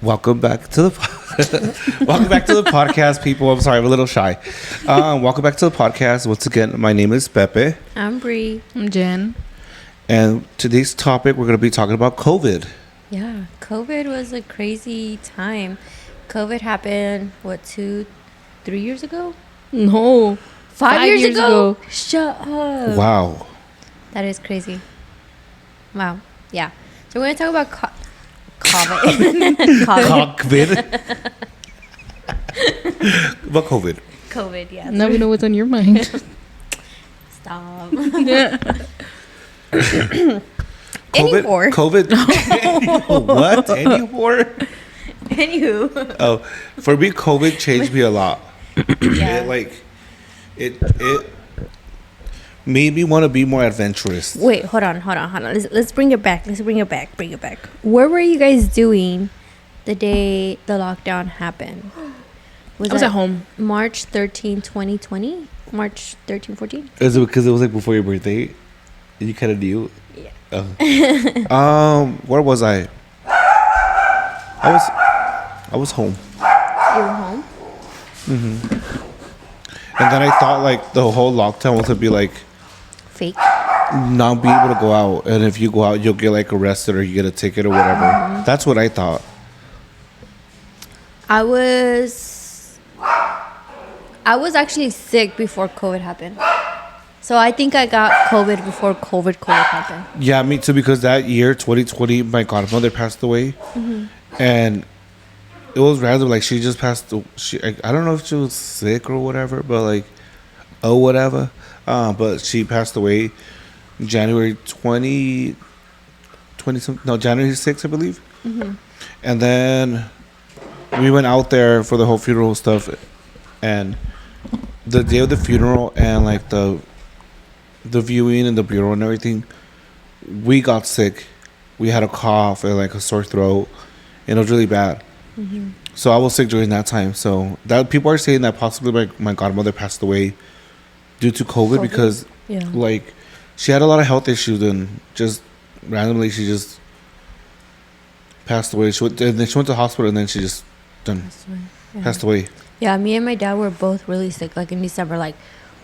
Welcome back to the welcome back to the podcast, people. I'm sorry, I'm a little shy. Welcome back to the podcast. Once again, my name is Pepe, I'm Bree. I'm Jen. and today's topic we're going to be talking about COVID. Yeah, COVID was a crazy time. COVID happened, 2, 3 years ago? No. 5 years ago? Shut up. Wow. That is crazy. Wow. Yeah. So we're going to talk about COVID. COVID. About COVID. COVID, yeah. Now we know what's on your mind. Stop. COVID. Anymore. COVID. What? Anymore? Anywho. Oh, for me, COVID changed me a lot. Yeah. It made me want to be more adventurous. Wait, hold on. Let's bring it back. Bring it back. What were you guys doing the day the lockdown happened? I was at home. March 13, 2020? March 13, 14? Is it because it was like before your birthday? And you kind of knew? Yeah. Where was I? I was home. You were home? And then I thought like the whole lockdown was to be like Fake. not be able to go out, and if you go out you'll get like arrested or you get a ticket or whatever. That's what I thought. I was actually sick before COVID happened. So I think I got COVID before COVID happened. Yeah, me too, because that year 2020 my godmother passed away. And it was random, like she just passed. I don't know if she was sick or whatever, but like, whatever. But she passed away January 20 something. No, January 6th, I believe. And then we went out there for the whole funeral stuff, and the day of the funeral and like the viewing and the bureau and everything, we got sick. We had a cough and like a sore throat, and it was really bad. So I was sick during that time. So that people are saying that possibly my godmother passed away due to COVID. Because Yeah. like she had a lot of health issues, and just randomly she just passed away. And then she went to the hospital, and then she just passed away. Yeah, me and my dad were both really sick, like in December, like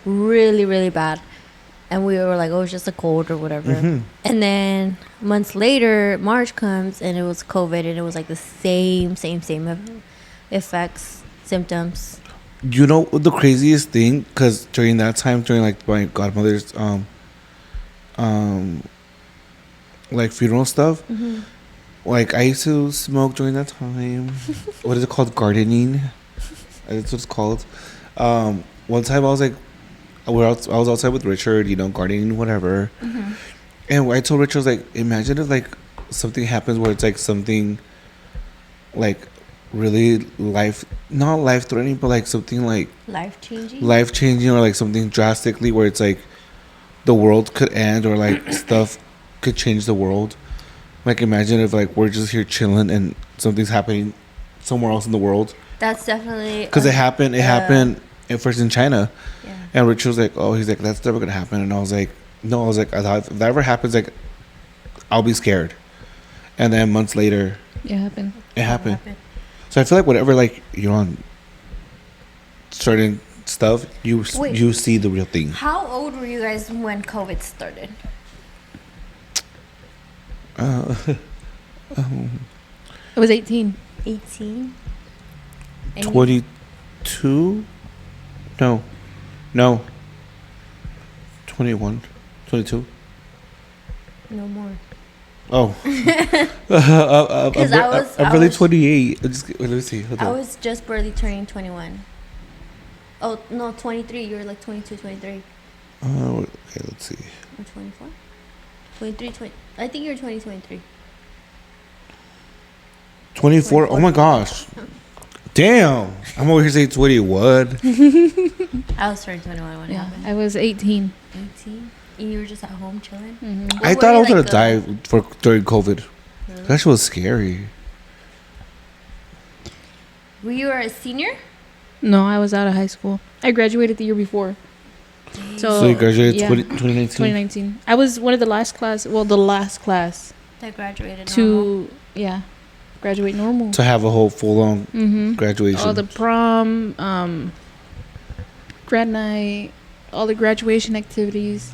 really, really bad. And we were like, oh, it's just a cold or whatever. And then months later, March comes and it was COVID, and it was like the same effects, symptoms. You know the craziest thing? Because during that time, during like my godmother's like funeral stuff, like I used to smoke during that time. What is it called? Gardening. That's what it's called. One time I was like, I was outside with Richard, gardening, whatever. And I told Richard, I was like, imagine if like something happens where it's like something like really not life threatening, but like something like Life changing, or like something drastically where it's like the world could end, or like stuff could change the world. Like imagine if like we're just here chilling and something's happening somewhere else in the world. That's definitely Because it happened at first in China. Yeah. And Richard was like, oh, he's like, that's never gonna happen. And I was like, no, I thought if that ever happens, like I'll be scared. And then months later It happened. it happened. So I feel like whatever, like you're on certain stuff, you see the real thing. How old were you guys when COVID started? I was 18. 18? 22? No. 21, 22. No more. Oh. I'm really 28. Let me see. Hold I on. was just barely turning 21. Oh, no, 23. You were like 22, 23. Okay, let's see. Or 24? 23, 20. I think you're 20, 23. 24? Oh my gosh. Damn. I'm over here saying 21. I was turning 21 when it happened. I was 18. 18? And you were just at home chilling? I thought I was going to die during COVID. Really? That shit was scary. Were you a senior? No, I was out of high school. I graduated the year before. So you graduated yeah. 2019? 2019. I was one of the last class. Well, the last class That graduated. to, yeah. graduate normal. to have a whole full on Mm-hmm. graduation. All the prom, grad night, all the graduation activities.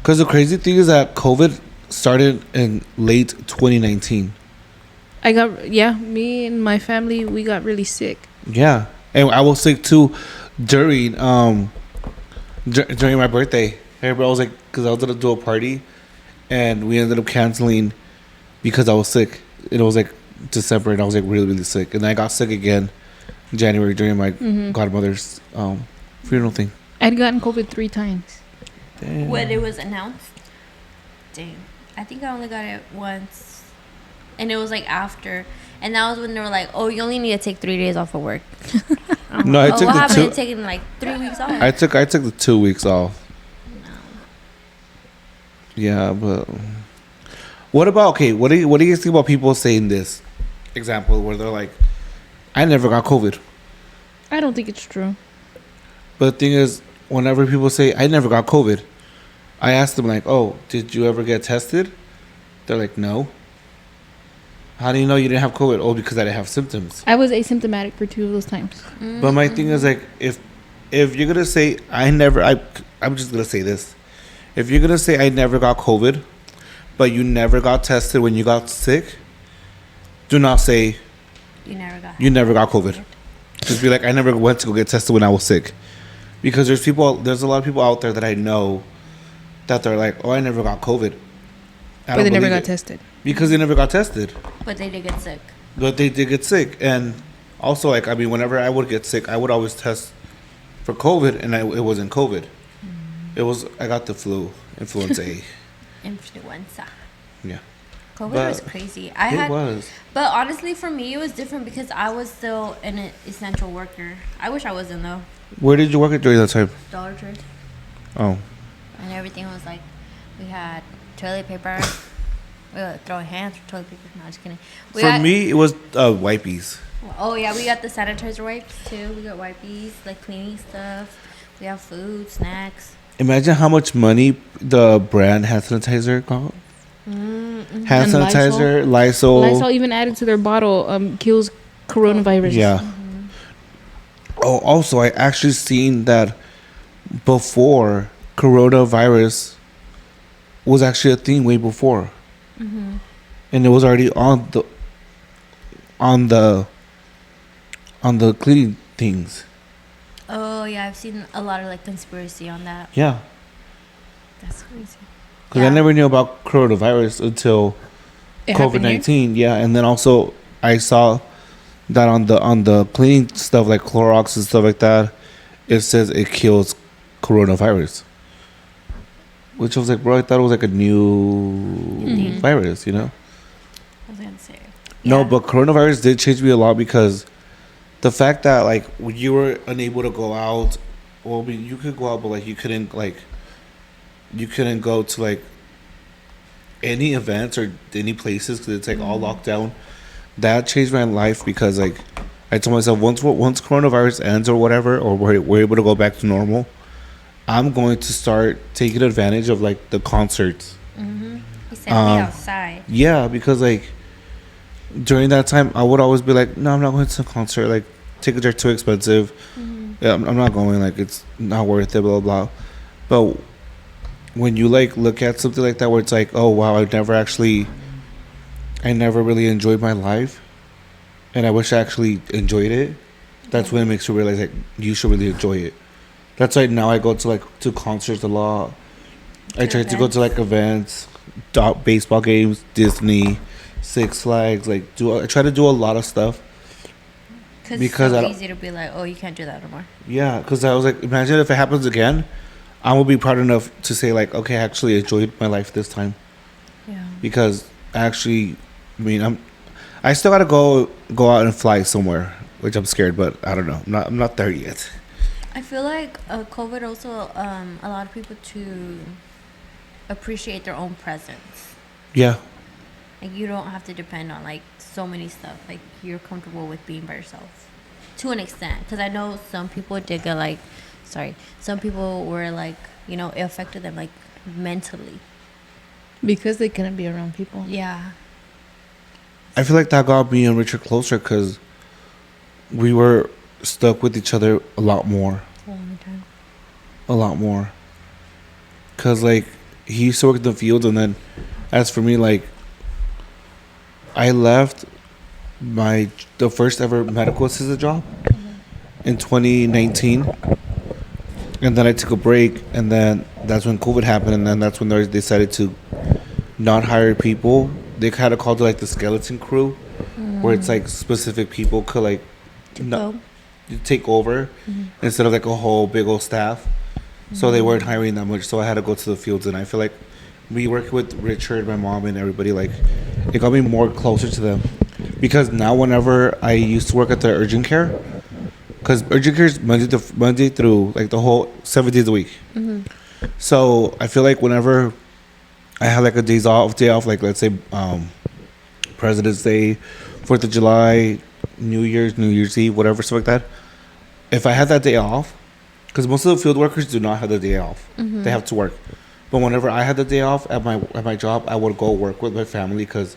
Because the crazy thing is that COVID started in late 2019. Me and my family, we got really sick. Yeah, and I was sick too during during my birthday. Everybody was like, because I was gonna do a party, and we ended up canceling because I was sick. It was like December, and I was like really really sick, and I got sick again in January during my godmother's funeral thing. I'd gotten COVID 3 times. Damn. When it was announced. Dang. I think I only got it once. And it was like after. And that was when they were like, oh, you only need to take 3 days off of work. No, I oh, took what the happened two. to taking like 3 weeks off? I took the 2 weeks off. Yeah, but what about what do you guys think about people saying this example where they're like, I never got COVID. I don't think it's true. But the thing is, whenever people say I never got COVID, I ask them like, oh, did you ever get tested? They're like, no. How do you know you didn't have COVID? Oh, because I didn't have symptoms. I was asymptomatic for 2 of those times. But my thing is like, if you're gonna say I'm just gonna say this. If you're gonna say I never got COVID, but you never got tested when you got sick, do not say You never got COVID. Just be like, I never went to go get tested when I was sick, because there's a lot of people out there that I know that they're like, oh, I never got COVID, But they never got it. tested. Because they never got tested, But they did get sick. but they did get sick. And also, like, I mean, whenever I would get sick, I would always test for COVID, and it wasn't COVID. I got the influenza A. Influenza. Yeah. COVID But was crazy. It was. But honestly, for me, it was different because I was still an essential worker. I wish I wasn't, though. Where did you work at during that time? Dollar Tree. Oh. And everything was like, we had toilet paper. We were throwing hands for toilet paper. No, just kidding. For me, it was wipies. Oh, yeah, we got the sanitizer wipes, too. We got wipes, like cleaning stuff. We have food, snacks. Imagine how much money the brand hand sanitizer got. Mm-hmm. Hand And sanitizer, Lysol. Lysol even added to their bottle, kills coronavirus. Yeah. Oh, also, I actually seen that before coronavirus was actually a thing way before, and it was already on the cleaning things. Oh, yeah, I've seen a lot of, like, conspiracy on that. Yeah, That's crazy. because I never knew about coronavirus until It happened here. COVID-19. Yeah, and then also I saw that on the cleaning stuff like Clorox and stuff like that, it says it kills coronavirus. Which I was like, bro, I thought it was like a new virus, you know? I was going to say. No, Yeah. but coronavirus did change me a lot, because the fact that like when you were unable to go out, well, I mean, you could go out, but like you couldn't go to like any events or any places because it's like all locked down. That changed my life, because like I told myself, once coronavirus ends or whatever, or we're able to go back to normal, I'm going to start taking advantage of like the concerts. He said be outside. Yeah, because like during that time, I would always be like, no, I'm not going to the concert. Like, tickets are too expensive. Yeah, I'm not going. Like, it's not worth it. Blah blah. But when you like look at something like that, where it's like, oh wow, I never really enjoyed my life, and I wish I actually enjoyed it. That's when it makes you realize like you should really enjoy it. That's why now I go to concerts a lot. I try to go to like events, baseball games, Disney, Six Flags. Like I try to do a lot of stuff. Because Because it's I so don't- easy to be like, oh, you can't do that anymore. Yeah, because I was like, imagine if it happens again, I will be proud enough to say like, okay, I actually enjoyed my life this time, Yeah. because I still gotta go out and fly somewhere, which I'm scared, but I don't know. I'm not there yet. I feel like COVID also allowed people to appreciate their own presence. Yeah, Like, you don't have to depend on like so many stuff. Like, you're comfortable with being by yourself to an extent. Because I know some people did get like, some people were like, it affected them like mentally. Because they couldn't be around people. Yeah. I feel like that got me and Richard closer because we were stuck with each other a lot more. A lot more. Because, like, he used to work in the field, and then as for me, like, I left the first ever medical assistant job in 2019. And then I took a break, and then that's when COVID happened, and then that's when they decided to not hire people. They kind of called it like the skeleton crew, where it's like specific people could like Go. take over instead of like a whole big old staff. So they weren't hiring that much, so I had to go to the fields, and I feel like me working with Richard, my mom, and everybody, like, it got me more closer to them. Because now whenever I used to work at the urgent care, because urgent care is Monday through like the whole 7 days a week. So I feel like whenever I had like a day off, like let's say President's Day, 4th of July, New Year's Eve, whatever, stuff like that. If I had that day off, because most of the field workers do not have the day off, they have to work. But whenever I had the day off at my job, I would go work with my family because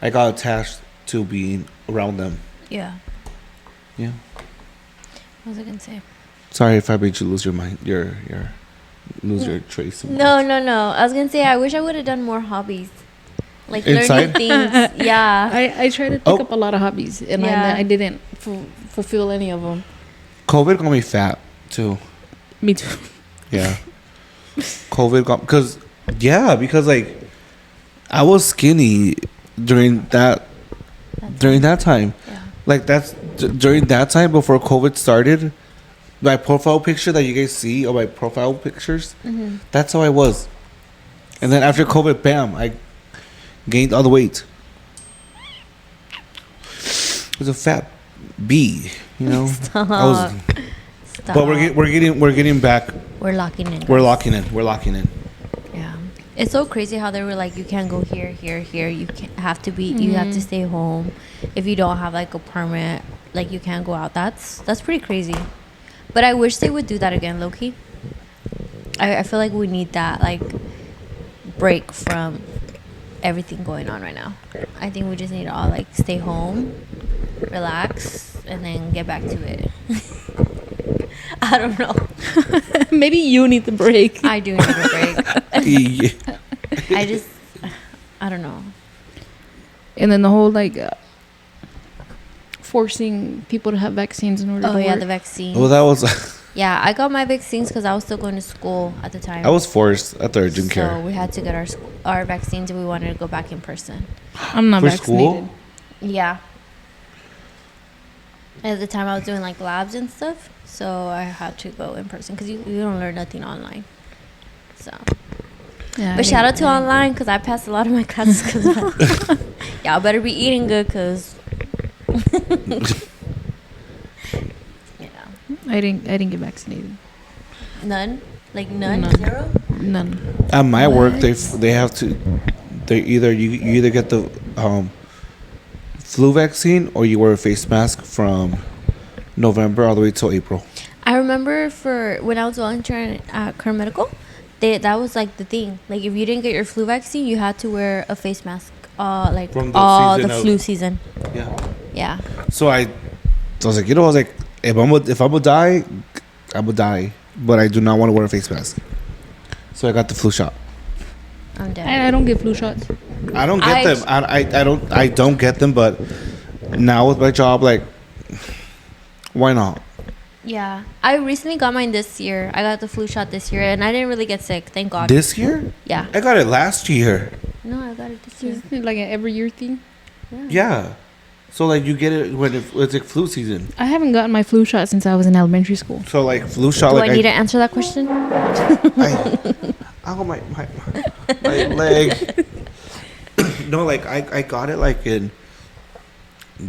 I got attached to being around them. Yeah. Yeah. What was I gonna say? Sorry if I made you lose your mind, your trace. of No. mind. I was gonna say I wish I would have done more hobbies, like Inside? learning things. Yeah. I tried to pick up a lot of hobbies, and Yeah. I didn't fulfill any of them. COVID got me fat too. Me too. Yeah. COVID got because like I was skinny during that time. Yeah. Like that's during that time before COVID started. My profile picture that you guys see, or my profile pictures, that's how I was. And then after COVID, bam, I gained all the weight. It was a fat bee, you know. Stop. But we're getting back. We're locking in. We're locking in. Yeah. It's so crazy how they were like, you can't go here. You have to be. You have to stay home. If you don't have like a permit, like you can't go out. That's pretty crazy. But I wish they would do that again, low-key. I feel like we need that like break from everything going on right now. I think we just need to all like stay home, relax, and then get back to it. I don't know. Maybe you need the break. I do need a break. Yeah. I don't know. And then the whole like forcing people to have vaccines in order to Oh yeah, work. the vaccine. Well, that was. Yeah, I got my vaccines because I was still going to school at the time. I was forced at the urgent so care. we had to get our vaccines if we wanted to go back in person. I'm not For vaccinated. school? Yeah. At the time, I was doing like labs and stuff, so I had to go in person because you don't learn nothing online. So, Yeah, but shout out to online because I passed a lot of my classes. Cause y'all better be eating good because. I didn't get vaccinated. None, like none, None. zero. None. At my work, What? they have to. They you either get the flu vaccine or you wear a face mask from November all the way till April. I remember for when I was volunteering at Kern Medical, that was like the thing. Like if you didn't get your flu vaccine, you had to wear a face mask. Like From the all season the of- flu season. Yeah. Yeah. So I was like, if I'm gonna die, I'm gonna die. But I do not want to wear a face mask. So I got the flu shot. I'm dead. I don't get flu shots. I don't get them. I don't get them. But now with my job, like, why not? Yeah. I recently got mine this year. I got the flu shot this year, and I didn't really get sick. Thank God. This year? Yeah. I got it last year. No, I got it this year. Isn't it like an every year thing? Yeah. So like you get it when it's like flu season. I haven't gotten my flu shot since I was in elementary school. So like flu shot. Do like I need to answer that question? I got my leg. No, like I got it like in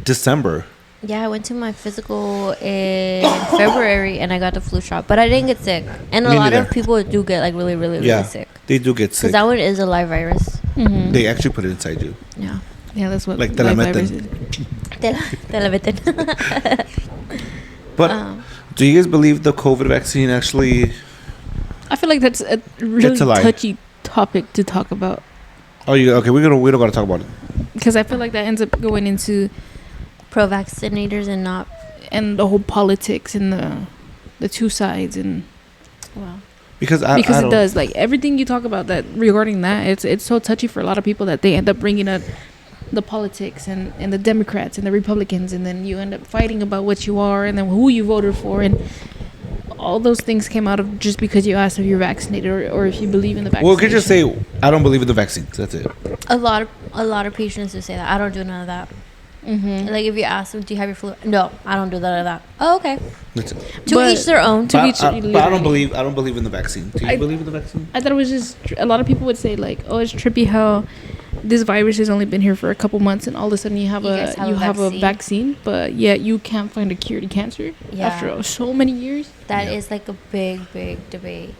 December. Yeah, I went to my physical in February, and I got the flu shot, but I didn't get sick. And a Me lot of neither. people do get like really, really, really Yeah, sick. they do get Because sick. that one is a live virus. Mm-hmm. They actually put it inside you. Yeah. Yeah, that's what Like live Telemeten. virus is. Te la meten. But do you guys believe the COVID vaccine actually? I feel like that's a really It's a lie. touchy topic to talk about. Oh, you okay? We don't gotta talk about it. Because I feel like that ends up going into Pro-vaccinators and not. and the whole politics and the two sides and Well, because because I it don't, does, like, everything you talk about that regarding that, it's so touchy for a lot of people that they end up bringing up the politics and the Democrats and the Republicans, and then you end up fighting about what you are and then who you voted for, and all those things came out of just because you asked if you're vaccinated or if you believe in the vaccination. well, we could just say I don't believe in the vaccines. That's it. a lot of patients who say that I don't do none of that. Mm-hmm. Like if you ask them, do you have your flu? No, I don't do none of that. Oh, okay. That's it. To But- each their own. To But, each- but I literally. don't believe in the vaccine. Do you I- believe in the vaccine? I thought it was just a lot of people would say like, oh, it's trippy how this virus has only been here for a couple months and all of a sudden you have You guys have you a have a vaccine. vaccine, but yet you can't find a cure to cancer Yeah. after so many years. That Yeah. is like a big debate.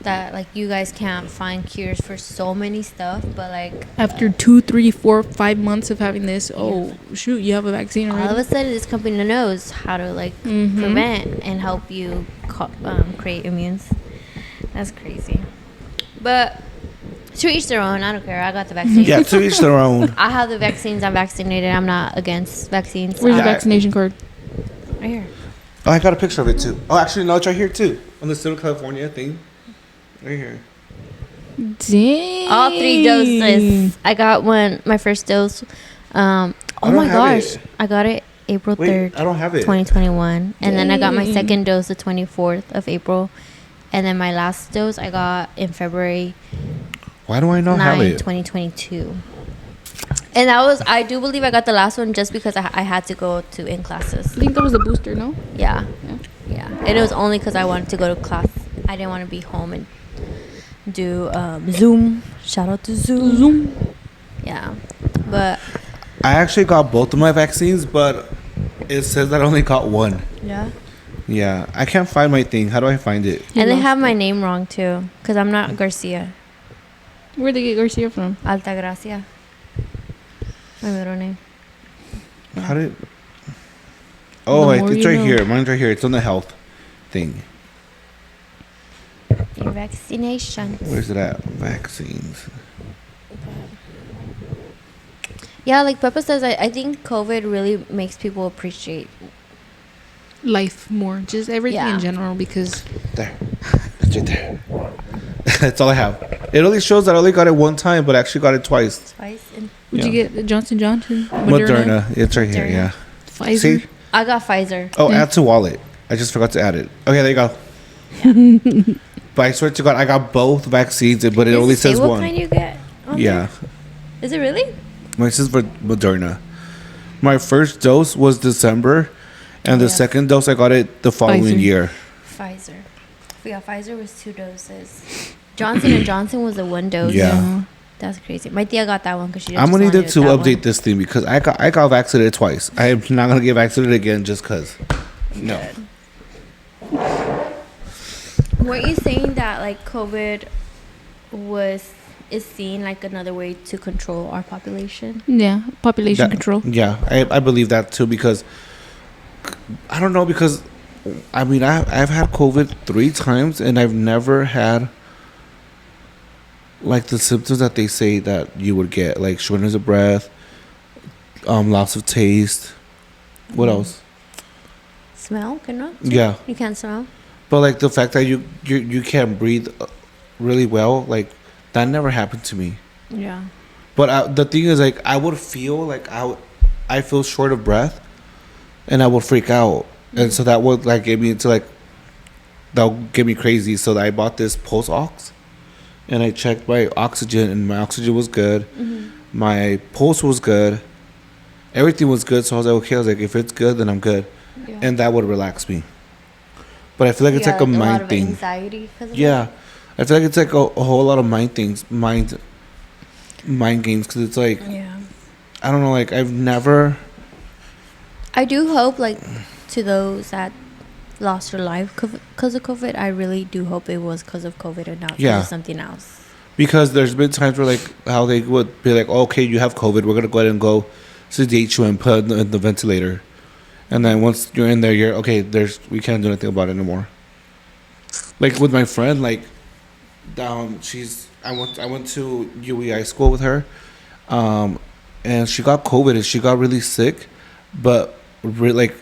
That like you guys can't find cures for so many stuff, but like After 2, 3, 4, 5 months of having this, oh shoot, you have a vaccine all of already. a sudden this company knows how to like Mhm. prevent and help you create immunes. That's crazy. But to each their own. I don't care. I got the vaccine. Yeah, to each their own. I have the vaccines. I'm vaccinated. I'm not against vaccines. Where's your Yeah. vaccination card? Right here. Oh, I got a picture of it too. Oh, actually, no, it's right here too on the Southern California thing. Right here. Dang. All 3 doses. I got my first dose. Oh don't my have gosh. it. I got it April Wait, 3rd, I don't have it. 2021. And then I got my Dang. second dose the 24th of April. And then my last dose I got in February Why do I not have 9, it? 2022. And that was, I do believe I got the last one just because I had to go to in classes. I think that was the booster, no? Yeah. Yeah. Yeah. And it was only because I wanted to go to class. I didn't want to be home and do Zoom. Shout out to Zoom. Yeah. But I actually got both of my vaccines, but it says that I only got one. yeah. Yeah, I can't find my thing. How do I find it? And they lost have my name wrong too, because I'm not Garcia. Where'd they get Garcia from? Altagracia. My middle name. How did? Oh, The more it's you right know. here. Mine's right here. It's on the health thing. Your vaccination. Where's it at? Vaccines. Yeah, like Peppa says, I think COVID really makes people appreciate. Life more, just everything Yeah. in general, because There. It's right there. That's all I have. It only shows that I only got it one time, but I actually got it twice. Twice. And would you Yeah. get the Johnson Johnson, Moderna. It's right here. Moderna. Yeah. Pfizer? See? I got Pfizer. Oh, add to wallet. I just forgot to add it. Okay, there you go. But I swear to God, I got both vaccines, but it Does only say says what one. kind you get? on Yeah. there? Is it really? Mine says for Moderna. My first dose was December, and the Yeah. second dose I got it the following Pfizer. year. Pfizer. Yeah, Pfizer was 2 doses. Johnson and Johnson was a 1 dose. Yeah. That's crazy. My tia got that one because she. I'm gonna just need wanted to that update one. this thing because I got vaccinated twice. I am not gonna get vaccinated again just cause. No. Weren't you saying that like COVID is seen like another way to control our population? Yeah, population That- control. Yeah, I believe that too because I don't know because I mean I've had COVID 3 times and I've never had like the symptoms that they say that you would get, like shortness of breath, loss of taste. What else? Smell? Can not? Yeah, You can't smell. but like the fact that you can't breathe really well, like that never happened to me. Yeah. But the thing is, like, I would feel like I feel short of breath, and I would freak out, and so that would like get me into like, that would get me crazy. So I bought this Pulse Ox, and I checked my oxygen, and my oxygen was good, my pulse was good, everything was good. So I was like, okay, I was like, if it's good, then I'm good, Yeah. and that would relax me. But I feel like it's like a lot mind of thing. anxiety because of Yeah, I feel like it's like a whole lot of mind things, mind games, because it's like. it. Yeah. I don't know, like I've never. I do hope, like, to those that lost their life because of COVID, I really do hope it was because of COVID and not because Yeah. of something else. Because there's been times where like how they would be like, okay, you have COVID, we're gonna go ahead and go sedate you and put in the ventilator, and then once you're in there, you're okay. We can't do anything about it anymore. Like with my friend, like, I went to UEI school with her, and she got COVID and she got really sick, but like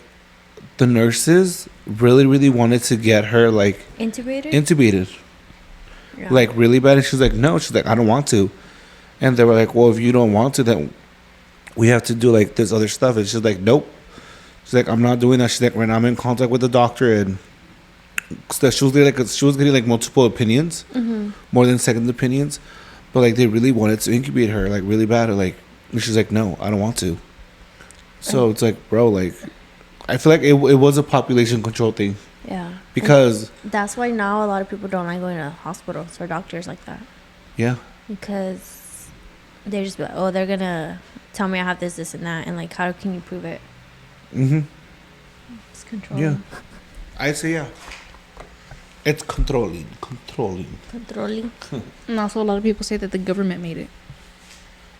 the nurses really wanted to get her like Intubated. intubated, Yeah. like really bad. And she's like, no, she's like, I don't want to. And they were like, well, if you don't want to, then we have to do like this other stuff. And she's like, nope. She's like, I'm not doing that. She's like, right now I'm in contact with the doctor, and so she was getting like multiple opinions, more than second opinions, but like they really wanted to incubate her like really bad. Or, like, and she's like, no, I don't want to. So it's like, bro, like, I feel like it was a population control thing Yeah. because That's why now a lot of people don't like going to hospitals or doctors like that, yeah, because they just be like, oh, they're gonna tell me I have this, and that, and like, how can you prove it? It's controlling. yeah, I say yeah. It's controlling. Controlling. And also, a lot of people say that the government made it.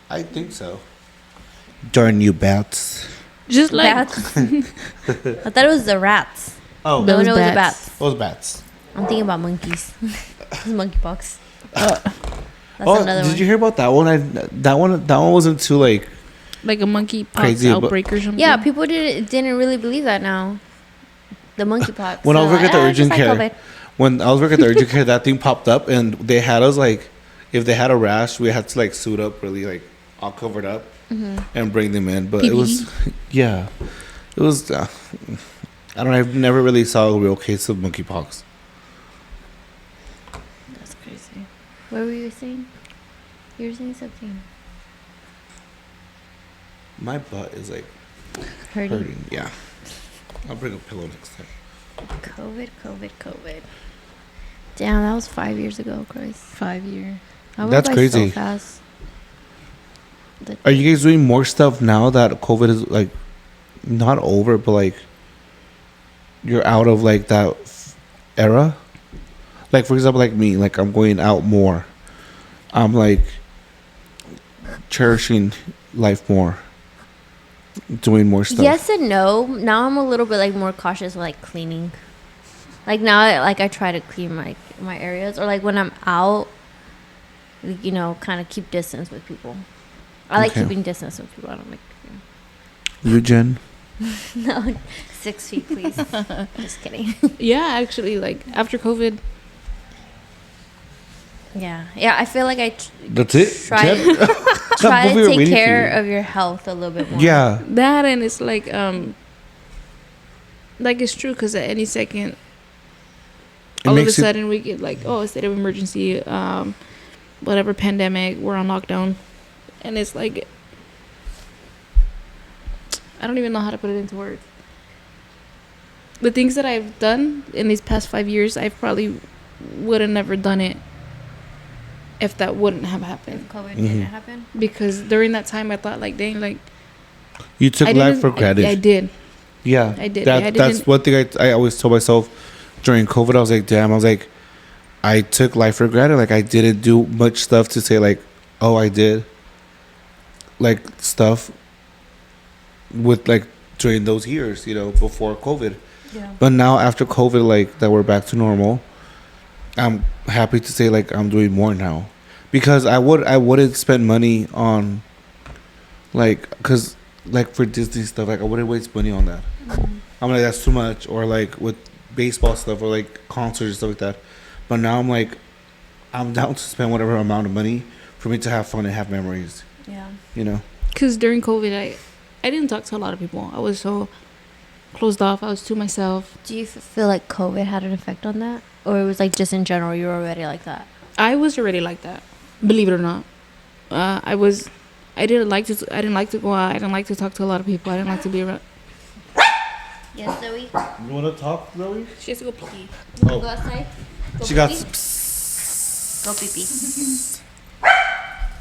I think so. Darn you, bats. Just like Bats. I thought it was the rats. Oh, Those No, no, it was the bats. bats. those bats. I'm thinking about monkeys. Monkeypox. That's Oh, another did one. you hear about that one? That one wasn't too like a monkey pox Crazy, but- outbreak or something. Yeah, people didn't really believe that now. The monkeypox. When I was working at the urgent just like care. COVID. When I was working at the urgent care, that thing popped up, and they had us like, if they had a rash, we had to like suit up, really like all covered up, and bring them in. But it was, yeah, it was. I don't know. I've never really saw a real case of monkeypox. That's crazy. What were you saying? You were saying something. My butt is like Hurting. hurting. Yeah, I'll bring a pillow next time. COVID. Damn, that was 5 years ago, Christ. 5 year. I went That's by crazy. So fast. Are you guys doing more stuff now that COVID is like not over, but like you're out of like that era? Like for example, like me, like I'm going out more. I'm like cherishing life more, doing more stuff. Yes and no. Now I'm a little bit like more cautious with like cleaning. Like now, like I try to clean my areas, or like when I'm out, you know, kind of keep distance with people. I like Okay. keeping distance with people. I don't like. You, Jen? No, 6 feet, please. Just kidding. Yeah, actually, like after COVID, Yeah. I feel like I That's it. try Jen? try We to were take waiting for care you. of your health a little bit more. Yeah. that and it's like it's true because at any second, It all of a makes it. sudden we get like, oh, a state of emergency, whatever pandemic, we're on lockdown, and it's like I don't even know how to put it into words. The things that I've done in these past 5 years, I probably would have never done it if that wouldn't have happened. If COVID Mhm. didn't happen. Because during that time, I thought like, dang, like You took I life didn't- for granted. I did. Yeah, I did. That, I that's didn't- one thing I always told myself during COVID. I was like, damn. I was like, I took life for granted. Like I didn't do much stuff to say like, oh, I did. Like stuff with like during those years, you know, before COVID. Yeah. But now after COVID, like that we're back to normal. I'm happy to say like I'm doing more now, because I wouldn't spend money on like, cause like for Disney stuff, like I wouldn't waste money on that. I'm like, that's too much. Or like with baseball stuff or like concerts and stuff like that. But now I'm like, I'm down to spend whatever amount of money for me to have fun and have memories, Yeah. you know? Because during COVID, I didn't talk to a lot of people. I was so closed off. I was to myself. Do you feel like COVID had an effect on that, or it was like just in general you were already like that? I was already like that, believe it or not. I didn't like to go out. I didn't like to talk to a lot of people. I didn't like to be around. Yes, Zoe. You want to talk, Zoe? She has to go pee. Oh. Go outside. She got. Go pee pee.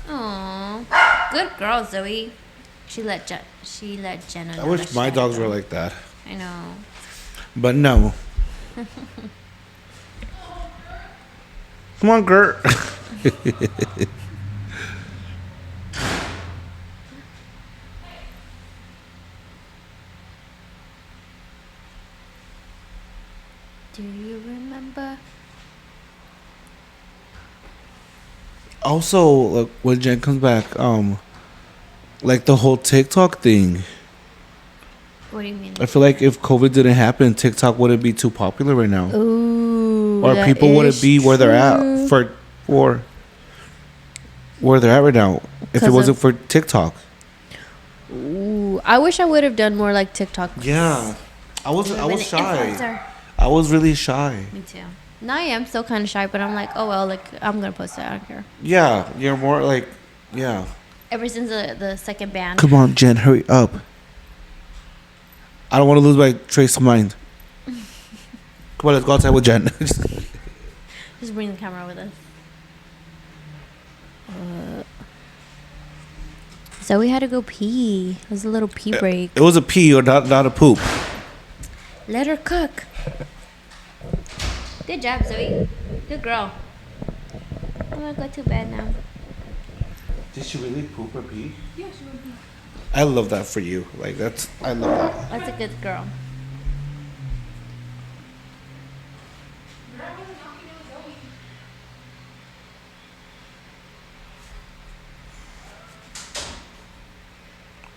Aw, good girl, Zoe. She let Jenna. I know wish that she my had dogs to were go. like that. I know. But no. Come on, Gert. Do you remember? Also, like, when Jen comes back, Like the whole TikTok thing. What do you mean? I feel like if COVID didn't happen, TikTok wouldn't be too popular right now. Ooh. Or that people wouldn't is be where they're true. at for where they're at right now if it 'Cause wasn't of- for TikTok. Ooh, I wish I would have done more like TikTok. Yeah. I was Would've been an shy. influencer. I was really shy. Me too. Now I am still kind of shy, but I'm like, oh well, like I'm gonna post it. I don't care. Yeah, you're more like yeah. Ever since the second band, Come on, Jen, hurry up. I don't want to lose my trace of mind. Come on, let's go outside with Jen. just bring the camera with us. So we had to go pee. It was a little pee break. It was a pee or not a poop. Let her cook. Good job, Zoe. Good girl. I'm gonna go to bed now. Did she really poop or pee? Yeah, she would pee. I love that for you. Like I love that. That's a good girl.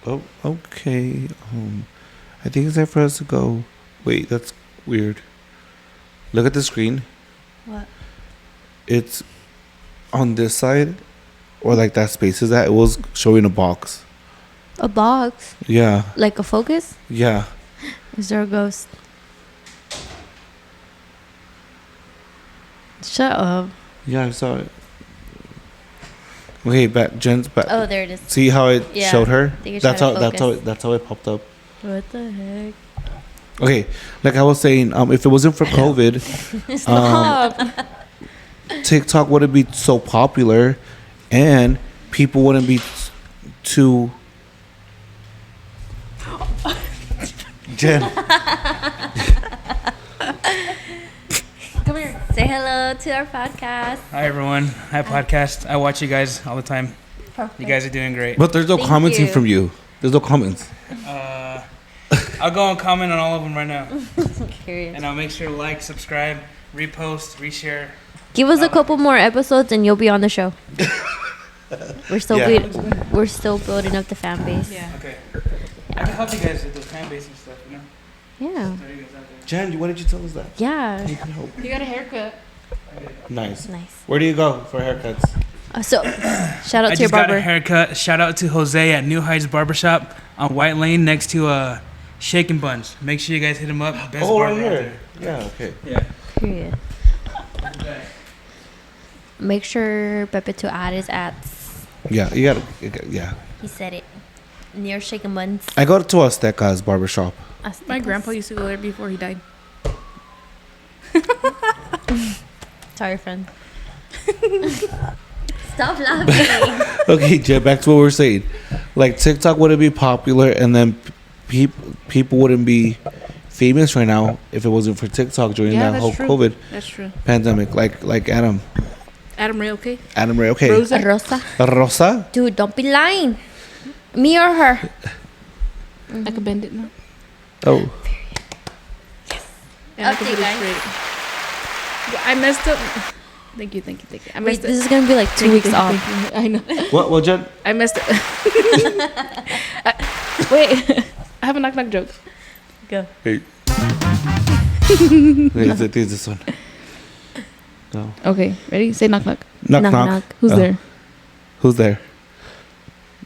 Oh, okay. I think it's time for us to go. Wait, that's weird. Look at the screen. What? It's on this side, or like that space is that. It was showing a box. A box? Yeah, Like a focus? yeah. Is there a ghost? Shut up. Yeah, I saw it. Okay, back. Jen's back. Oh, there it is. See how it Yeah, showed her? I think it's That's trying how. to That's how. focus. That's how it popped up. What the heck? Okay, like I was saying, if it wasn't for COVID, Stop. TikTok wouldn't be so popular, and people wouldn't be too. Jen, Come here. Say hello to our podcast. Hi everyone. Hi podcast. I watch you guys all the time. You guys are doing great. but there's no Thank commenting you. from you. There's no comments. I'll go and comment on all of them right now, Curious. and I'll make sure to like, subscribe, repost, reshare. Give us a couple more episodes and you'll be on the show. We're still Yeah. we're still building up the fan base. Yeah. Okay. I can help you guys with those fan base and stuff. You know. Yeah. Throw you guys out there. Jen, why did you tell us that? Yeah. You can help. You got a haircut. Nice. Nice. Where do you go for haircuts? So, shout out I to your just got a barber. haircut. Shout out to Jose at New Heights Barbershop on White Lane next to Shake and Buns. Make sure you guys hit him up. Best Oh, right barber out here. Yeah. Okay. there. Yeah. Period. Okay. Make sure Pepe to add his ads. Yeah. You gotta. Yeah. He said it. Near Shake and Buns. I go to Azteca's barbershop. My grandpa used to go there before he died. Sorry, friend. Stop laughing. Okay, Jen, back to what we were saying. Like TikTok wouldn't be popular, and then people wouldn't be famous right now if it wasn't for TikTok during Yeah, that that's whole true. COVID That's true. pandemic. Like Adam Adam Ray, okay? Ray. Okay, Rosa. Rosa. Rosa. Dude, don't be lying. Me or her? I could bend it now. Oh, And I could Update, put it guys. straight. Yeah, I messed up. Thank you. I Wait, messed this is gonna be like 2 weeks off. Thank you. I know. what? Well, Jen. I messed up. Wait, I have a knock knock joke. Go. Hey. There's this one. No. Okay, ready? Say knock knock. Knock Knock, knock. knock. Who's Oh. there? Who's there?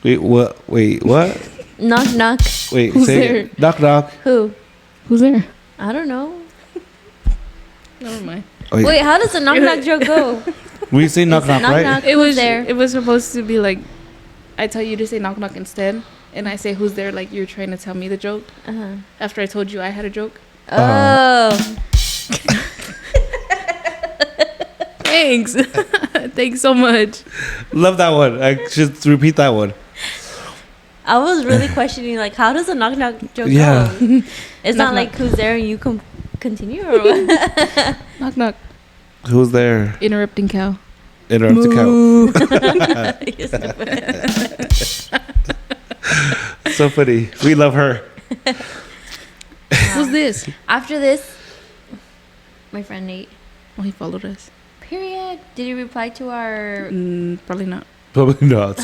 Wait, what? Wait, what? Knock knock. Wait, Who's say there? it. Knock knock. Who? Who's there? I don't know. Never mind. Wait, how does the knock knock joke go? We say knock It's knock, knock right? knock. It Who's was there? It was supposed to be like, I tell you to say knock knock instead, and I say who's there like you're trying to tell me the joke Uh-huh. after I told you I had a joke. Oh. Thanks. Thanks so much. Love that one. I should repeat that one. I was really questioning, like, how does a knock knock joke Yeah. go? It's Knock, not like who's there and you can continue or what? Knock knock. Who's there? Interrupting cow. Interrupt the cow. So funny. We love her. Who's this? After this, my friend Nate. Oh, he followed us. Period. Did he reply to our? Probably not. Probably not.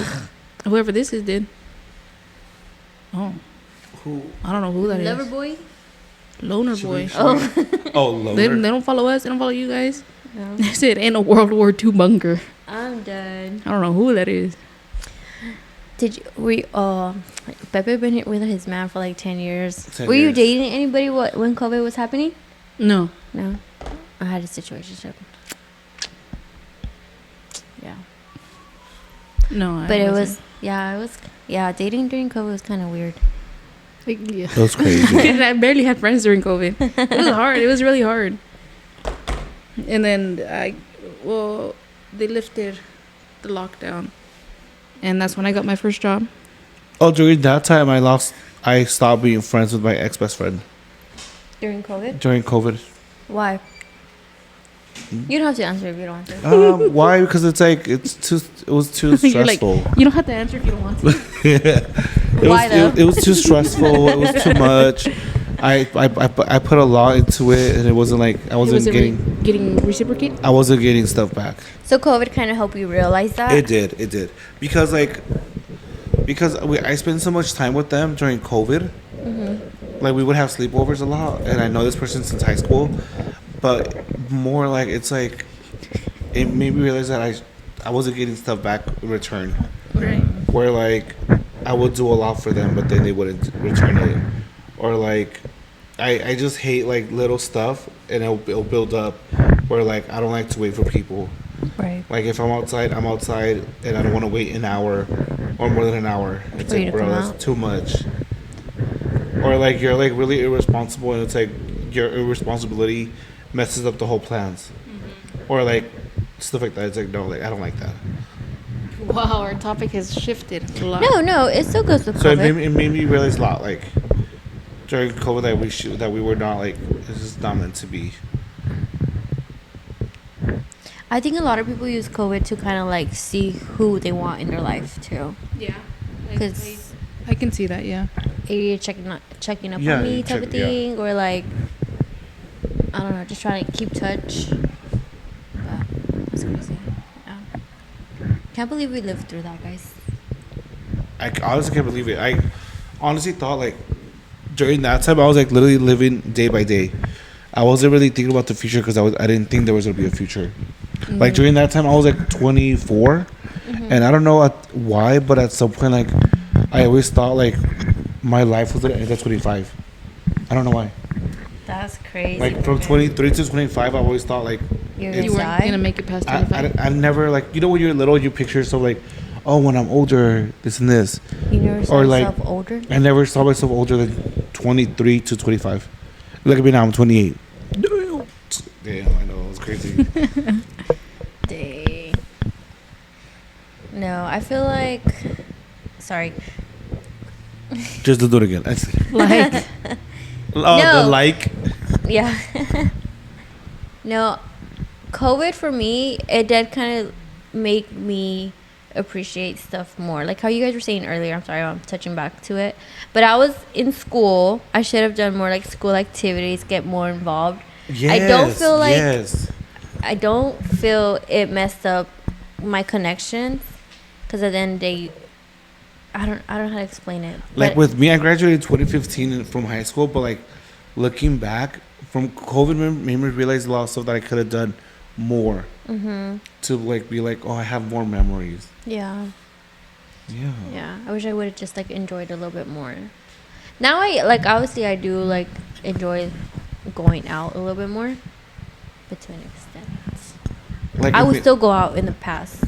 Whoever this is did. Oh, Who? I don't know who that is. Loverboy? Loner Should boy. we- should we- Oh, They loner. don't follow us. They don't follow you guys. No. They said ain't a World War II bunker. I'm done. I don't know who that is. Did you, Pepe been here with his man for like 10 years. 10 Were you years. dating anybody when COVID was happening? No. No. I had a situationship. Yeah. No. But it was, dating during COVID was kind of weird. Yeah. That was crazy. I barely had friends during COVID. It was hard. It was really hard. And then they lifted the lockdown, and that's when I got my first job. Oh, during that time, I stopped being friends with my ex best friend During COVID? during COVID. Why? You don't have to answer if you don't want to. Why? Because it was too You're like, stressful. you don't have to answer if you don't want to. Why, though? It was too stressful. It was too much. I put a lot into it, and it wasn't like I wasn't getting reciprocated. I wasn't getting stuff back. So COVID kind of helped you realize that? It did because I spent so much time with them during COVID. Mm-hmm. Like we would have sleepovers a lot, and I know this person since high school, but more like it's like it made me realize that I wasn't getting stuff back in return. Right. Where like I would do a lot for them, but then they wouldn't return it, or like I just hate like little stuff, and it'll build up. Where like I don't like to wait for people. Right. Like if I'm outside, and I don't want to wait an hour or more than an hour. It's For you like, to bro, come that's out. too much. Or like you're like really irresponsible, and it's like your irresponsibility messes up the whole plans. Or like stuff like that. It's like no, like I don't like that. Wow, our topic has shifted a lot. No, it still goes with So COVID. it made me realize a lot. Like during COVID that we were not like this is not meant to be. I think a lot of people use COVID to kind of like see who they want in their life too. Yeah. Because I can see that. Yeah. you're checking up Yeah, on me you type of check- yeah. thing, or like I don't know, just trying to keep touch. But that's crazy. Yeah. Can't believe we lived through that, guys. I honestly can't believe it. I honestly thought like during that time I was like literally living day by day. I wasn't really thinking about the future because I didn't think there was gonna be a future. Like during that time I was like 24, and I don't know why, but at some point like I always thought like my life was gonna end at 25. I don't know why. That's crazy. Like from 23 to 25, I always thought like You're it's- You gonna weren't die? gonna make it past 25. I never like when you're little you picture yourself like, oh, when I'm older this and this. You never saw or, like, yourself older? I never saw myself older than 23 to 25. Look at me now, I'm 28. Damn, I know, it was crazy. Dang. No, I feel like. Sorry. Just do it again. Like, No. The like. Yeah. No, COVID for me, it did kind of make me appreciate stuff more. Like how you guys were saying earlier. I'm sorry, I'm touching back to it. But I was in school. I should have done more like school activities, get more involved. Yes, don't feel like- yes. I don't feel it messed up my connections because at the end of the day, I don't know how to explain it. Like But with me, I graduated in 2015 from high school, but like looking back from COVID made me realize a lot of stuff that I could have done more to like be like, oh, I have more memories. yeah. Yeah. I wish I would have just like enjoyed a little bit more. Now I like obviously I do like enjoy going out a little bit more, but to an extent. Like I if would it- still go out in the past.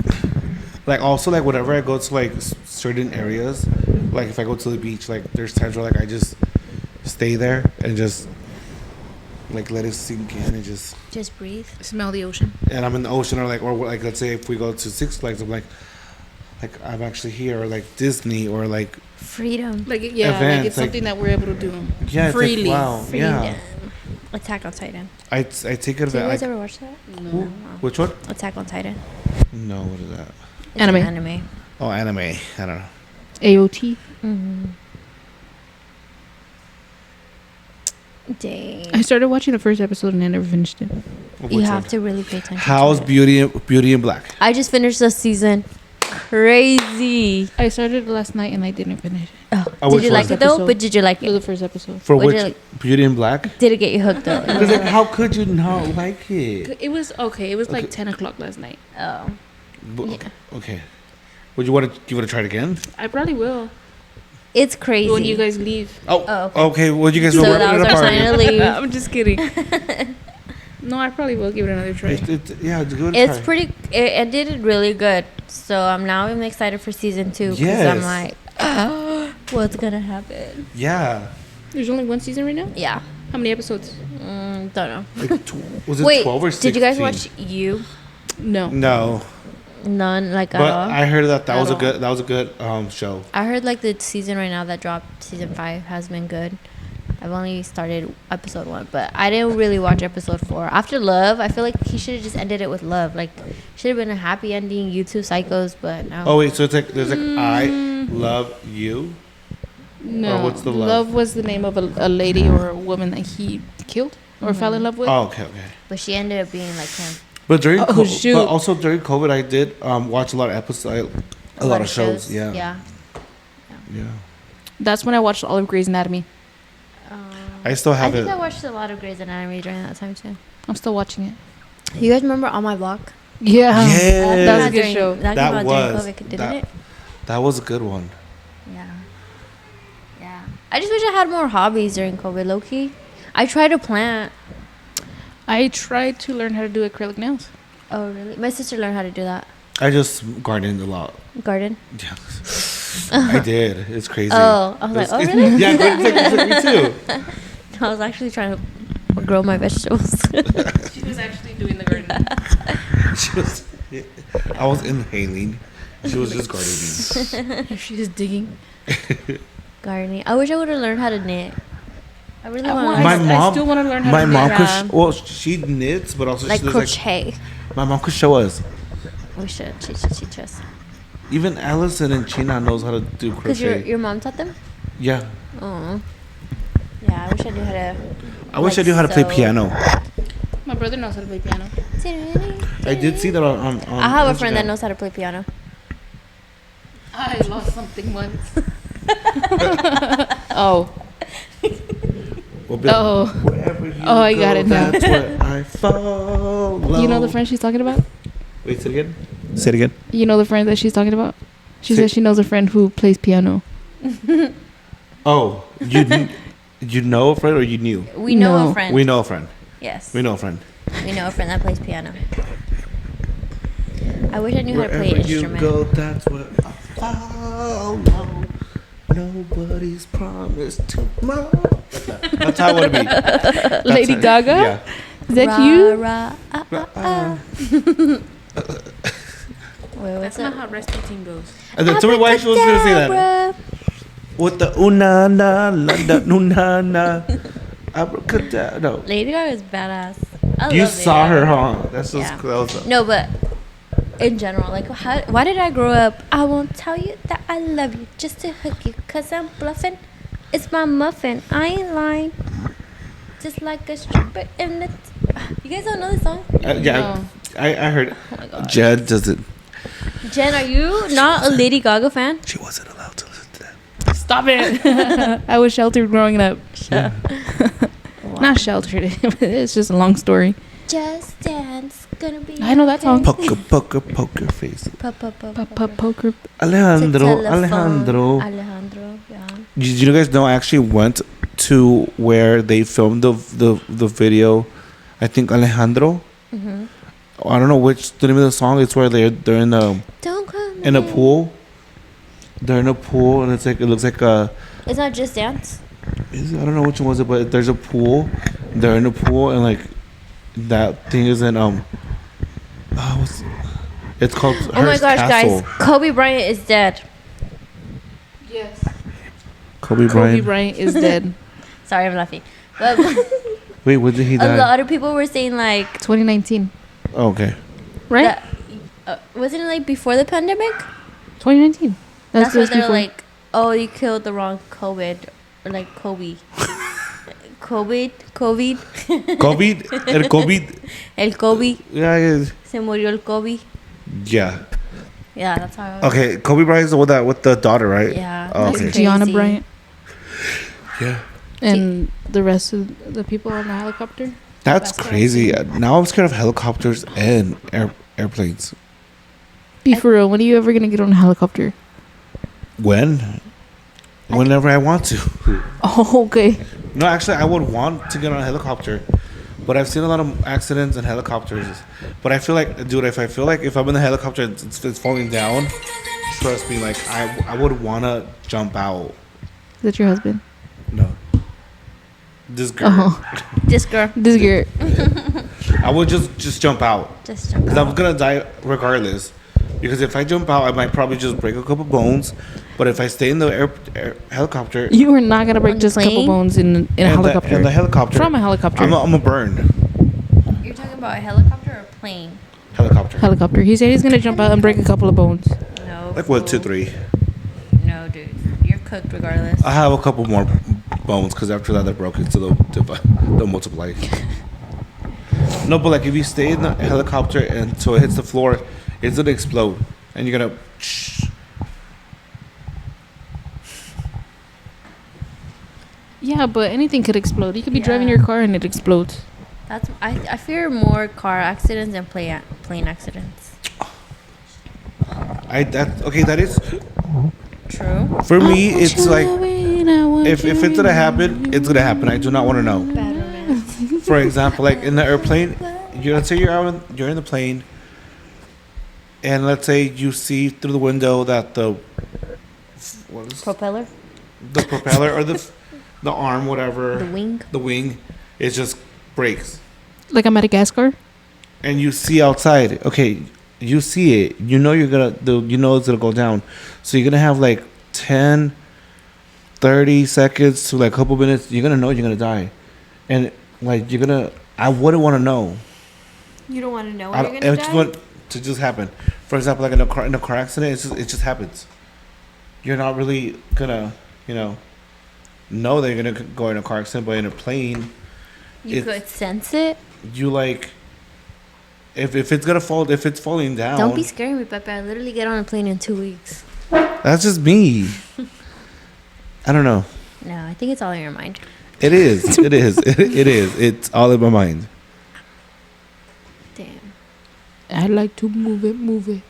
like also like whenever I go to like certain areas, like if I go to the beach, like there's times where like I just stay there and just like let it sink in and just Just breathe. smell the ocean. and I'm in the ocean or like let's say if we go to Six Flags, I'm like I'm actually here, or like Disney, or like Freedom. Like, yeah, like Events, it's like- something that we're able to do yeah, it's freely. like, wow, Freedom. yeah. Attack on Titan. I take it Did you that guys like ever watch that? No. which one? Attack on Titan. No, what is that? It's an Anime. anime. Oh, anime. I don't know. AOT. Mm-hmm. Dang. I started watching the first episode and I never finished it. Which You have one? to really pay attention. How's to it. Beauty in Black? I just finished the season. Crazy. I started last night and I didn't finish it. Oh, Oh, Did which you like one? it though? Episode. But did you like It was it? the first episode. For What which did you Beauty in Black? Did it get you hooked though? Because like, how could you not like it? It was okay. It was like Okay. 10 o'clock last night. Oh, But- Yeah. Okay. Would you want to give it a try again? I probably will it's crazy. when you guys leave. Oh, Oh, okay. okay. Well, you guys So know that was we're our party. sign to leave. I'm just kidding. No, I probably will give it another try. Yeah, give it a It's try. pretty. It did really good. So now I'm excited for season 2 because Yes. I'm like, what's gonna happen? Yeah. There's only one season right now. Yeah, How many episodes? don't know. Like, was it Wait, 12 or 16? did you guys watch You? No. No. None, like at But all. I heard that At was a all. good show. I heard like the season right now that dropped, season 5 has been good. I've only started episode 1, but I didn't really watch episode 4. After Love, I feel like he should have just ended it with Love. Like, should have been a happy ending. You two psychos, but no. Oh wait, so it's like there's like I love you. No. Or what's the love? Love was the name of a lady or a woman that he killed or fell in love with. Oh, okay. But she ended up being like him. But during Oh, shoot. but also during COVID, I did watch a lot of episodes, a lot of shows. Yeah. Yeah. Yeah. That's when I watched all of Grey's Anatomy. I still I have think it. I watched a lot of Grey's Anatomy during that time too. I'm still watching it. You guys remember On My Block? Yeah. Yeah. That was a good during- show. That, That came out was- during COVID, didn't that- it? That was a good one. Yeah. Yeah. I just wish I had more hobbies during COVID, low key. I tried to plant. I tried to learn how to do acrylic nails. Oh, really? My sister learned how to do that. I just gardened a lot. Garden. Yeah. I did. It's crazy. Oh, I was like, It's- oh, really? Yeah, gardening's like me too. I was actually trying to grow my vegetables. She was actually doing the garden. She was, I was inhaling. She was just gardening. She was digging. Gardening. I wish I would have learned how to knit. I really I, want want, My I, mom- I still want to learn how My to mom knit. could. Yeah. Well, she knits, but also like she does crochet. my mom could show us. We should teach us. Even Allison in China knows how to do Because crochet. your mom taught them? Yeah. Oh. Yeah, I wish I knew how to. I wish I knew how to play sew. piano. My brother knows how to play piano. I did see that on I have a Instagram. friend that knows how to play piano. I lost something once. Oh. We'll be like, Oh. "Wherever you Oh, I got go, it now." That's where I follow. You know the friend she's talking about? Wait, say it again. Say it again. You know the friend that she's talking about? She Say- says she knows a friend who plays piano. Oh, you know a friend or you knew? We know No. a friend. We know a friend. Yes. We know a friend. We know a friend that plays piano. I wish I knew how to play an Wherever you instrument. go, that's where I follow. Nobody's promised tomorrow. That's how it would be. That's Lady it. Gaga? Yeah. Is that Ra, you? ra, ah, ah, ah. Wait, what's that? how Rasputin goes. And then tell me why she was gonna say that. Abracadabra. With the una na la da una na abracadabra. No. Lady Gaga is badass. I You love Lady saw her, Gaga. huh? That's just Yeah. that was No, but in general, like, why did I grow up? I won't tell you that I love you just to hook you, cause I'm bluffing. It's my muffin. I ain't lying. Just like a stripper in the. You guys don't know this song? yeah. No. I heard. Oh my god. Jed doesn't. Jen, are you not a Lady Gaga fan? She wasn't allowed to listen to that. Stop it. I was sheltered growing up. Not sheltered. It's just a long story. Just dance, gonna be. I know that song. Poker, poker, poker face. Poker. Alejandro, Alejandro. Alejandro, yeah. Did you guys know I actually went to where they filmed the video? I think Alejandro. Mm-hmm. I don't know which the name of the song. It's where they're in a Don't come in a pool. They're in a pool and it looks like a. It's not Just Dance. I don't know which one was it, but there's a pool. They're in a pool and like that thing is in it's called. Oh my Hearst gosh, Castle. guys! Kobe Bryant is dead. Yes. Kobe Kobe Bryant. Bryant is dead. Sorry, I'm laughing. But Wait, when did he a die? lot of people were saying like 2019. Oh, okay. Right? that, wasn't it like before the pandemic? 2019. That's why just they're before. like, oh, you killed the wrong COVID, or like Kobe. COVID. COVID. El COVID. El Kobe. Yeah. Se murió el Kobe. Yeah. Yeah, that's how. Okay, Kobe Bryant's the one that with the daughter, right? Yeah. Oh, that's okay. Gianna crazy. Bryant. Yeah. And the rest of the people on the helicopter? That's That's what I've crazy. seen. Now I'm scared of helicopters and airplanes. Be for real. When are you ever gonna get on a helicopter? When? Whenever I want to. Oh, okay. No, actually, I would want to get on a helicopter, but I've seen a lot of accidents in helicopters. But I feel like, dude, if I feel like if I'm in the helicopter, it's falling down. Trust me, like I would wanna jump out. Is that your husband? No, this girl. This girl. This girl. I would just jump out Just jump because I'm out. gonna die regardless. Because if I jump out, I might probably just break a couple bones. But if I stay in the helicopter, You are not gonna break On the just a couple plane? bones in a and helicopter. and the helicopter, From a helicopter. I'm a burn You're talking about a helicopter or a plane? helicopter. Helicopter. He said he's gonna jump out and break a couple of bones. No. Like what, 2, fool. 3? No, dude. You're cooked regardless. I have a couple more bones because after that I broke it, so they'll multiply. No, but like if you stay in the helicopter until it hits the floor, it's gonna explode, and you're gonna. Yeah, but anything could explode. You could be driving Yeah. your car and it explodes. I fear more car accidents than plane accidents. That is True. for me. It's like if it's gonna happen, it's gonna happen. I do not want to know. Bad romance. For example, like in the airplane, let's say you're in the plane, and let's say you see through the window that the Propeller. propeller or the arm, whatever, The wing. it just breaks, Like a Madagascar? and you see outside. Okay, you see it. You know it's gonna go down, so you're gonna have like 10, 30 seconds to like a couple minutes. You're gonna know you're gonna die, and like I wouldn't want to know. You don't want to know I when don't, you're I gonna just die. want to just happen. For example, like in a car accident, it just happens. You're not really gonna, know that you're gonna go in a car accident, but in a plane, You it's- could sense it. you like. If it's gonna fall, if it's falling down, Don't be scaring me, Pepe. I literally get on a plane in 2 weeks. that's just me. I don't know. No, I think it's all in your mind. It is. It is. It is. It's all in my mind. Damn. I like to move it, move it.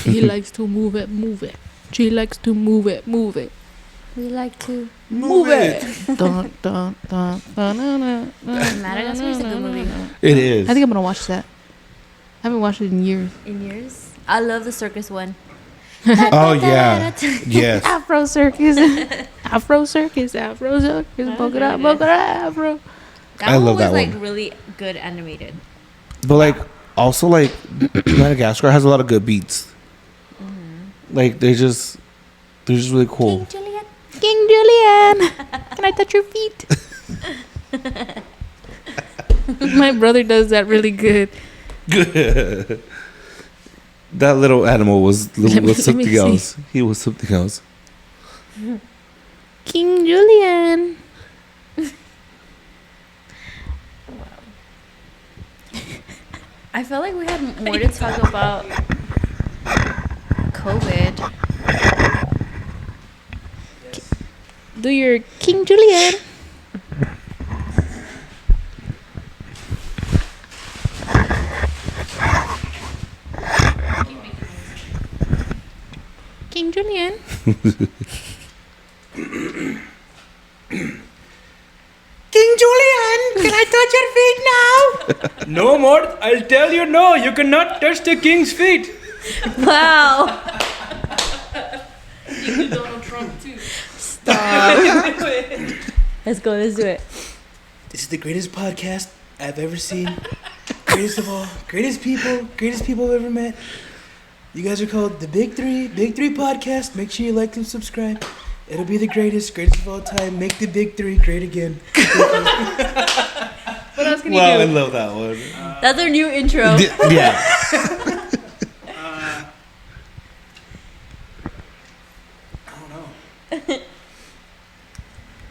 He likes to move it, move it. She likes to move it, move it. We like to. Move it. Dun, dun, dun, dun, dun, dun, dun, Madagascar is a good movie. It is. I think I'm gonna watch that. I haven't watched it in years. In yours? I love the circus one. Oh yeah. Yes. Afro circus, Afro circus, Afro circus, polka dot, Afro. That I one love was that like one. really good animated. But like, also like, Madagascar has a lot of good beats. Like they're just really cool. King Juliet. King Julian, can I touch your feet? My brother does that really good. Good. That little animal was Let me something see. else. He was something else. King Julian. I feel like we had more to talk about COVID. Do your King Julian. King Julian. King Julian, can I touch your feet now? No more. I'll tell you no. You cannot touch the king's feet. Wow. Donald Trump too. Stop. Let's go. Let's do it. This is the greatest podcast I've ever seen. Greatest of all, greatest people I've ever met. You guys are called the Big Three Podcast. Make sure you like and subscribe. It'll be the greatest of all time. Make the Big Three great again. What else can Wow, I you do? love that one. That's our new intro. Yeah. I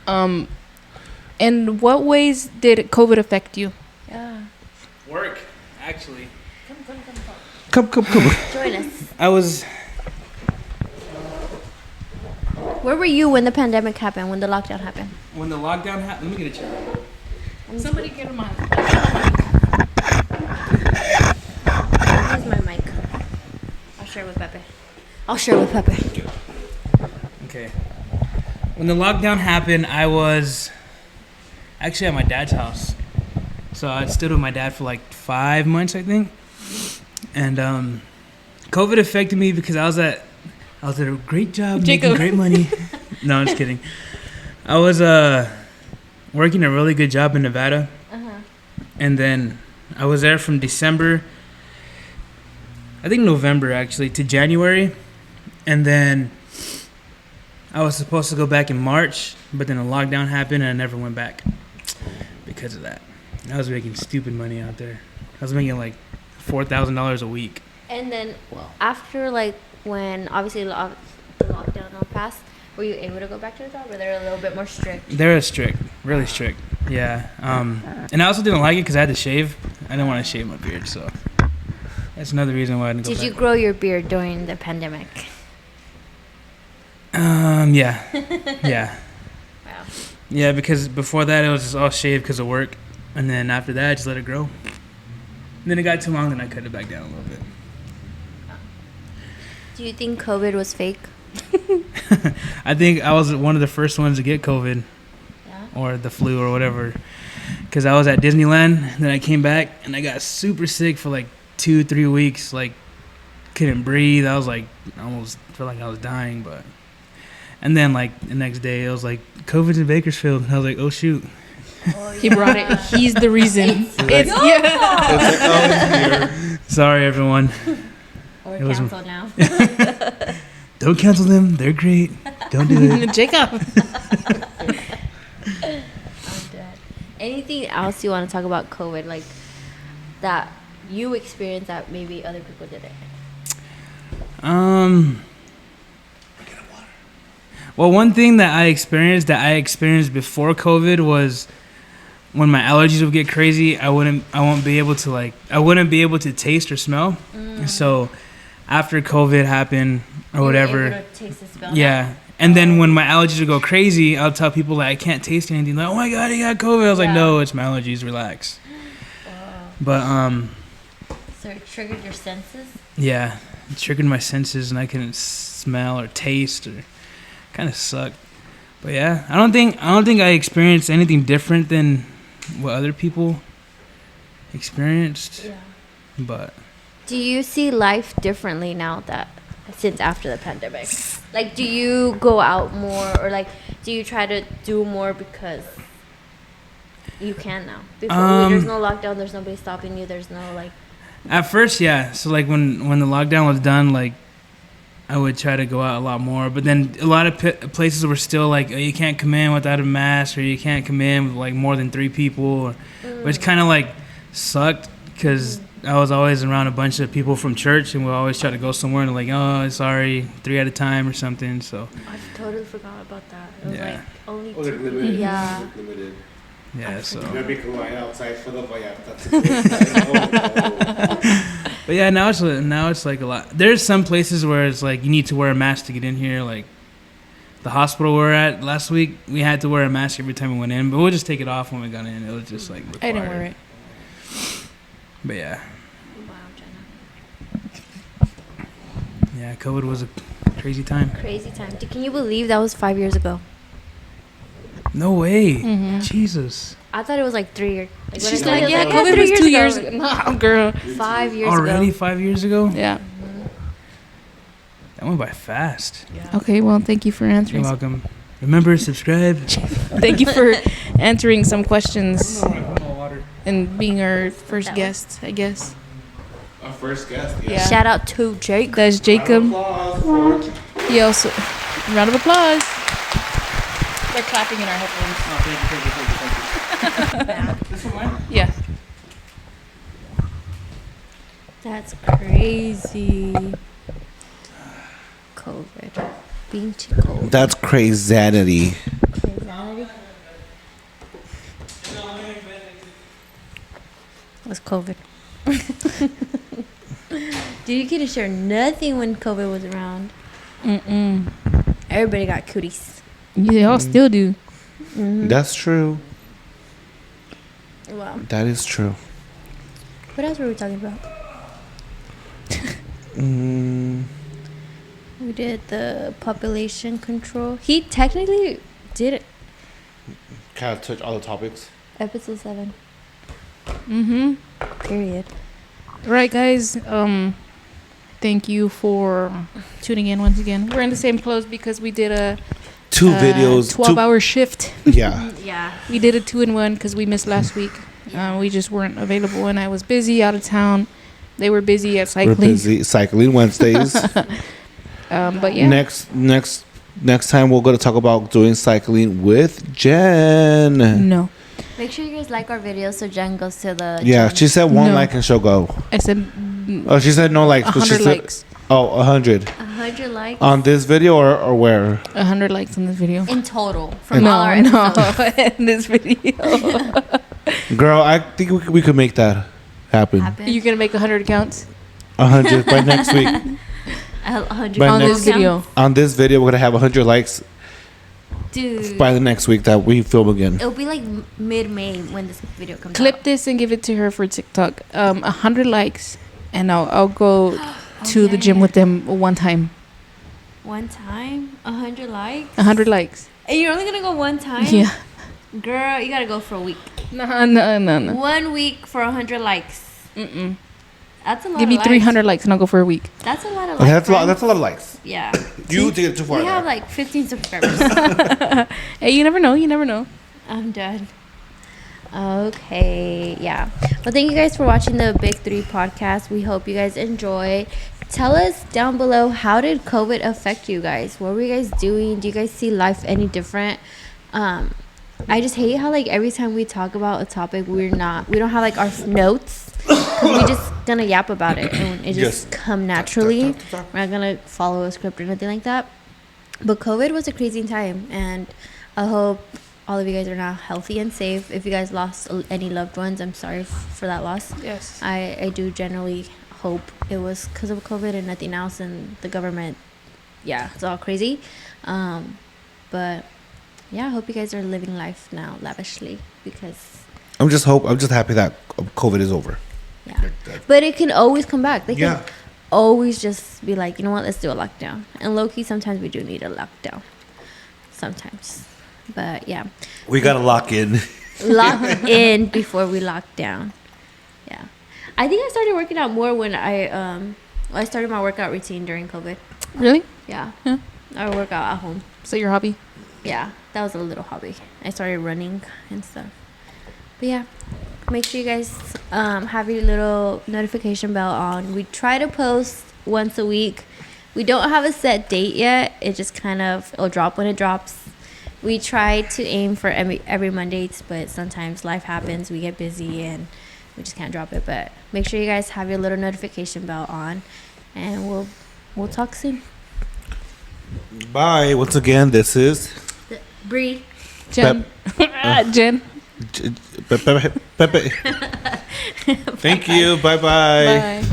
don't know. In what ways did COVID affect you? Yeah. Work, actually. Come. Join us. I was Where were you when the pandemic happened? When the lockdown happened? When the lockdown happened, let me get a chair. Somebody get him on. Here's my mic. I'll share with Pepe. Okay. When the lockdown happened, I was actually at my dad's house. So I stayed with my dad for like 5 months, I think. And COVID affected me because I was at a great job, making Jacob. great money. No, I'm just kidding. I was working a really good job in Nevada. And then I was there from December, I think November actually, to January. And then I was supposed to go back in March, but then a lockdown happened and I never went back because of that. I was making stupid money out there. I was making like $4,000 a week. And then after like when obviously the lockdown all passed, were you able to go back to the job? Or they're a little bit more strict? They're strict, really strict. Yeah. And I also didn't like it because I had to shave. I didn't want to shave my beard, so that's another reason why I didn't go Did back. you grow your beard during the pandemic? Yeah. Yeah. Wow. Yeah, because before that it was just all shaved because of work. And then after that, I just let it grow. And then it got too long, then I cut it back down a little bit. Do you think COVID was fake? I think I was one of the first ones to get COVID Yeah. or the flu or whatever. Because I was at Disneyland, then I came back and I got super sick for like 2-3 weeks. Like, couldn't breathe. I was like, almost felt like I was dying. But and then like the next day, it was like COVID's in Bakersfield. And I was like, oh shoot. He brought it. He's the reason. It's Sorry, everyone. Or It was- canceled now? Don't cancel them. They're great. Don't do it. Jacob. I'm dead. Anything else you want to talk about COVID, like that you experienced that maybe other people didn't? Well, one thing that I experienced before COVID was when my allergies would get crazy. I wouldn't be able to taste or smell. So after COVID happened or whatever, yeah. And then when my allergies would go crazy, I'll tell people that I can't taste anything. Like, oh my god, you got COVID. I was like, no, it's my allergies. Relax. But So it triggered your senses? yeah, it triggered my senses and I couldn't smell or taste or kind of sucked. But yeah, I don't think I experienced anything different than what other people experienced. Yeah. But Do you see life differently now that since after the pandemic? Like, do you go out more or like do you try to do more because you can now? Before there's no lockdown, there's nobody stopping you. There's no like. at first, yeah. So like when the lockdown was done, like I would try to go out a lot more. But then a lot of places were still like, oh, you can't come in without a mask, or you can't come in with like more than 3 people, which kind of like sucked because I was always around a bunch of people from church, and we always try to go somewhere and like, oh, sorry, 3 at a time or something. So I totally forgot about that. It was Yeah. like only Oh, they're 2. limited. Yeah. Limited. yeah, so. Maybe can line outside for the Vallarta. But yeah, now it's like a lot. There's some places where it's like you need to wear a mask to get in here. Like the hospital we were at last week, we had to wear a mask every time we went in, but we'll just take it off when we got in. It was just like required. I didn't wear it. But yeah, Wow, Jenna. yeah, COVID was a crazy time. Crazy time. Can you believe that was 5 years ago? No way, Mm-hmm. Jesus! I thought it was like 3 years. Like, when She's I like, was yeah, like, COVID 3 was 2 years ago. ago. No, girl. 5 years Already ago. 5 years ago? Yeah. That went by fast. Okay, well, thank you for You're answering. welcome. Remember, subscribe. Thank you for answering some questions and being our first That guest, I guess. Our first guest. Yeah. Shout out to Jake. That's Jacob. Applause for He also, round of applause. They're clapping in our headphones. Oh, thank you. This one mine? Yeah. That's crazy. COVID. Being too cold. That's crazanity. Was COVID. Dude, you couldn't share nothing when COVID was around. Mm-mm. Everybody got cooties. They all still do. That's true. Wow. That is true. What else were we talking about? We did the population control. He technically did it. Kind of touch all the topics. Episode 7. Mm-hmm. Period. Right, guys. Thank you for tuning in once again. We're in the same clothes because we did a Two videos. 12-hour shift. Yeah. Yeah. We did a 2-in-1 because we missed last week. We just weren't available, and I was busy out of town. They were busy at cycling. We're busy cycling Wednesdays. But yeah. Next time we're going to talk about doing cycling with Jen. No. Make sure you guys like our videos so Jen goes to the Yeah, gym. she said one No. like and she'll go. I said Oh, she said no likes. but she 100 said, likes. Oh, 100. 100 likes On this video or where? 100 likes on this video. in total from all our No, episodes. in this video. Girl, I think we could make that happen. Happen. You're going to make 100 accounts 100 by next week. 100 By on next- this video. On this video, we're going to have 100 likes Dude. by the next week that we film again. It'll be like mid-May when this video comes Clip out. this and give it to her for TikTok. 100 likes, and I'll go to the gym with them one time. One time? 100 likes? 100 likes. And you're only going to go one time? Yeah. Girl, you got to go for a week. No. 1 week for 100 likes. Mm-mm. That's a lot Give me of likes. 300 likes and I'll go for a week. That's a lot of Okay, likes. that's a lot of likes. Yeah. You take it too far. We have now. like 15 subscribers. Hey, you never know. You never know. I'm done. Okay, yeah. Well, thank you guys for watching the Big 3 podcast. We hope you guys enjoy. Tell us down below, how did COVID affect you guys? What were you guys doing? Do you guys see life any different? I just hate how like every time we talk about a topic, we don't have like our notes. 'Cause we just gonna yap about it and it just come naturally. We're not gonna follow a script or nothing like that. But COVID was a crazy time, and I hope all of you guys are now healthy and safe. If you guys lost any loved ones, I'm sorry for that loss. Yes. I do generally hope it was because of COVID and nothing else, and the government, yeah, it's all crazy. But yeah, I hope you guys are living life now lavishly, because I'm just happy that COVID is over. yeah. But it can always come back. They can Yeah. always just be like, you know what, let's do a lockdown. And low-key, sometimes we do need a lockdown. Sometimes. But yeah. We gotta lock in. Lock in before we lock down. Yeah. I think I started working out more when I started my workout routine during COVID. Really? Yeah. Yeah. I work out at home. So your hobby? Yeah. That was a little hobby. I started running and stuff. But yeah. Make sure you guys have your little notification bell on. We try to post once a week. We don't have a set date yet. It just kind of, it'll drop when it drops. We try to aim for every Mondays, but sometimes life happens. We get busy and we just can't drop it. But make sure you guys have your little notification bell on, and we'll talk soon. Bye. Once again, this is Bree. Jen. Jen. Pepe. Thank you. Bye-bye. Bye.